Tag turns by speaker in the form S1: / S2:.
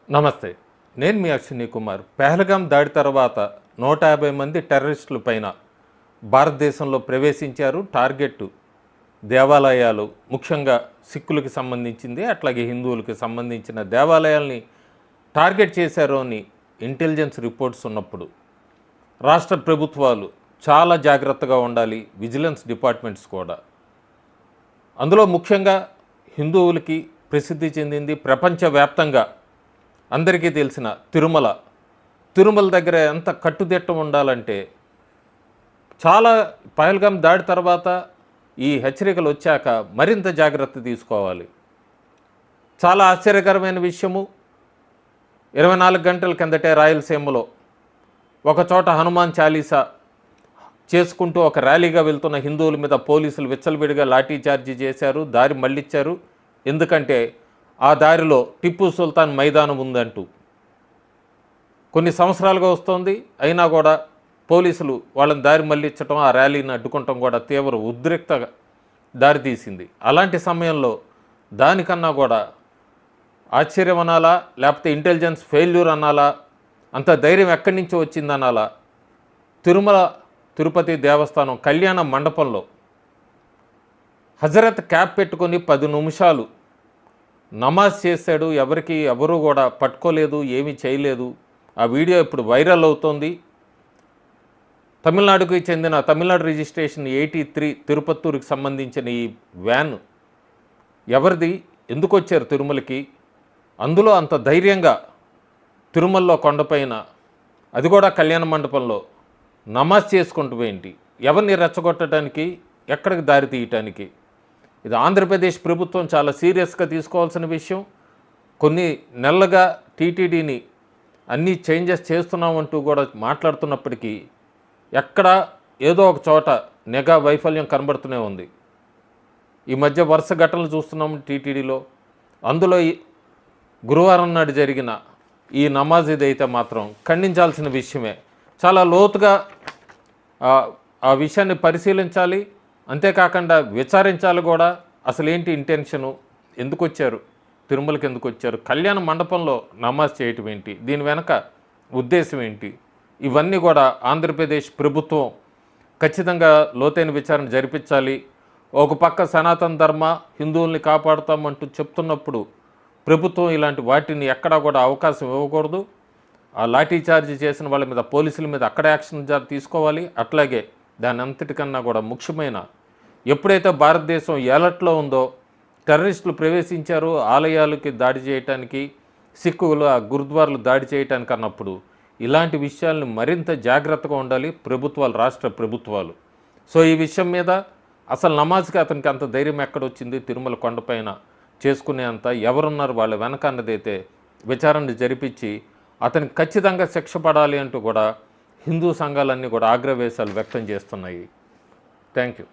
S1: నమస్తే, నేను మీ అశ్విని కుమార్. పెహల్గాం దాడి తర్వాత 150 మంది టెర్రరిస్టుల పైన భారతదేశంలో ప్రవేశించారు. టార్గెట్ దేవాలయాలు, ముఖ్యంగా సిక్కులకు సంబంధించింది, అట్లాగే హిందువులకు సంబంధించిన దేవాలయాల్ని టార్గెట్ చేశారు అని ఇంటెలిజెన్స్ రిపోర్ట్స్ ఉన్నప్పుడు రాష్ట్ర ప్రభుత్వాలు చాలా జాగ్రత్తగా ఉండాలి, విజిలెన్స్ డిపార్ట్మెంట్స్ కూడా. అందులో ముఖ్యంగా హిందువులకి ప్రసిద్ధి చెందింది, ప్రపంచవ్యాప్తంగా అందరికీ తెలిసిన తిరుమల దగ్గర ఎంత కట్టుదిట్టం ఉండాలంటే, చాలా పహల్గాం దాడి తర్వాత ఈ హెచ్చరికలు వచ్చాక మరింత జాగ్రత్త తీసుకోవాలి. చాలా ఆశ్చర్యకరమైన విషయము, 24 గంటల కిందటే రాయలసీమలో ఒకచోట హనుమాన్ చాలీసా చేసుకుంటూ ఒక ర్యాలీగా వెళ్తున్న హిందువుల మీద పోలీసులు విచ్చలవిడిగా లాఠీ చార్జీ చేశారు, దారి మళ్ళించారు. ఎందుకంటే ఆ దారిలో టిప్పు సుల్తాన్ మైదానం ఉందంటూ కొన్ని సంవత్సరాలుగా వస్తోంది. అయినా కూడా పోలీసులు వాళ్ళని దారి మళ్ళించడం, ఆ ర్యాలీని అడ్డుకుంటాం కూడా తీవ్ర ఉద్రిక్త దారితీసింది. అలాంటి సమయంలో దానికన్నా కూడా ఆశ్చర్యం అనాలా, లేకపోతే ఇంటెలిజెన్స్ ఫెయిల్యూర్ అనాలా, అంత ధైర్యం ఎక్కడి నుంచి వచ్చిందనాలా, తిరుపతి దేవస్థానం కళ్యాణ మండపంలో హజరత్ క్యాప్ పెట్టుకొని 10 నిమిషాలు నమాజ్ చేశాడు. ఎవరు కూడా పట్టుకోలేదు, ఏమీ చేయలేదు. ఆ వీడియో ఇప్పుడు వైరల్ అవుతోంది. తమిళనాడుకి చెందిన తమిళనాడు రిజిస్ట్రేషన్ 83 తిరుపత్తూరుకి సంబంధించిన ఈ వ్యాన్ ఎవరిది, ఎందుకు వచ్చారు తిరుమలకి, అందులో అంత ధైర్యంగా తిరుమలలో కొండపైన, అది కూడా కళ్యాణ మండపంలో నమాజ్ చేసుకుంటూ ఏంటి, ఎవరిని రెచ్చగొట్టడానికి, ఎక్కడికి దారి తీయటానికి? ఇది ఆంధ్రప్రదేశ్ ప్రభుత్వం చాలా సీరియస్గా తీసుకోవాల్సిన విషయం. కొన్ని నెలలుగా టీటీడీని అన్ని చేంజెస్ చేస్తున్నామంటూ కూడా మాట్లాడుతున్నప్పటికీ ఎక్కడ ఏదో ఒక చోట నిఘా వైఫల్యం కనబడుతూనే ఉంది. ఈ మధ్య వరుస ఘటనలు చూస్తున్నాం టీటీడీలో. అందులో గురువారం నాడు జరిగిన ఈ నమాజ్ ఇదైతే మాత్రం ఖండించాల్సిన విషయమే. చాలా లోతుగా ఆ విషయాన్ని పరిశీలించాలి, అంతేకాకుండా విచారించాలి కూడా. అసలు ఏంటి ఇంటెన్షను, ఎందుకు వచ్చారు, తిరుమలకి ఎందుకు వచ్చారు, కళ్యాణ మండపంలో నమాజ్ చేయటం ఏంటి, దీని వెనక ఉద్దేశం ఏంటి, ఇవన్నీ కూడా ఆంధ్రప్రదేశ్ ప్రభుత్వం ఖచ్చితంగా లోతైన విచారణ జరిపించాలి. ఒక పక్క సనాతన ధర్మ, హిందువుల్ని కాపాడుతామంటూ చెప్తున్నప్పుడు ప్రభుత్వం ఇలాంటి వాటిని ఎక్కడా కూడా అవకాశం ఇవ్వకూడదు. ఆ లాఠీ చార్జీ చేసిన వాళ్ళ మీద, పోలీసుల మీద అక్కడ యాక్షన్ తీసుకోవాలి. అట్లాగే దాని అంతటికన్నా కూడా ముఖ్యమైన, ఎప్పుడైతే భారతదేశం ఏలట్లో ఉందో, టెర్రరిస్టులు ప్రవేశించారు ఆలయాలకి దాడి చేయటానికి, సిక్కులు ఆ గురుద్వారాలు దాడి చేయటానికి అన్నప్పుడు ఇలాంటి విషయాలను మరింత జాగ్రత్తగా ఉండాలి ప్రభుత్వాలు, రాష్ట్ర ప్రభుత్వాలు. సో ఈ విషయం మీద అసలు నమాజ్కి అతనికి అంత ధైర్యం ఎక్కడొచ్చింది, తిరుమల కొండపైన చేసుకునే అంత ఎవరున్నారు వాళ్ళ వెనక అన్నదైతే విచారణ జరిపించి అతనికి ఖచ్చితంగా శిక్ష పడాలి అంటూ కూడా హిందూ సంఘాలన్నీ కూడా ఆగ్రహవేశాలు వ్యక్తం చేస్తున్నాయి. Thank you.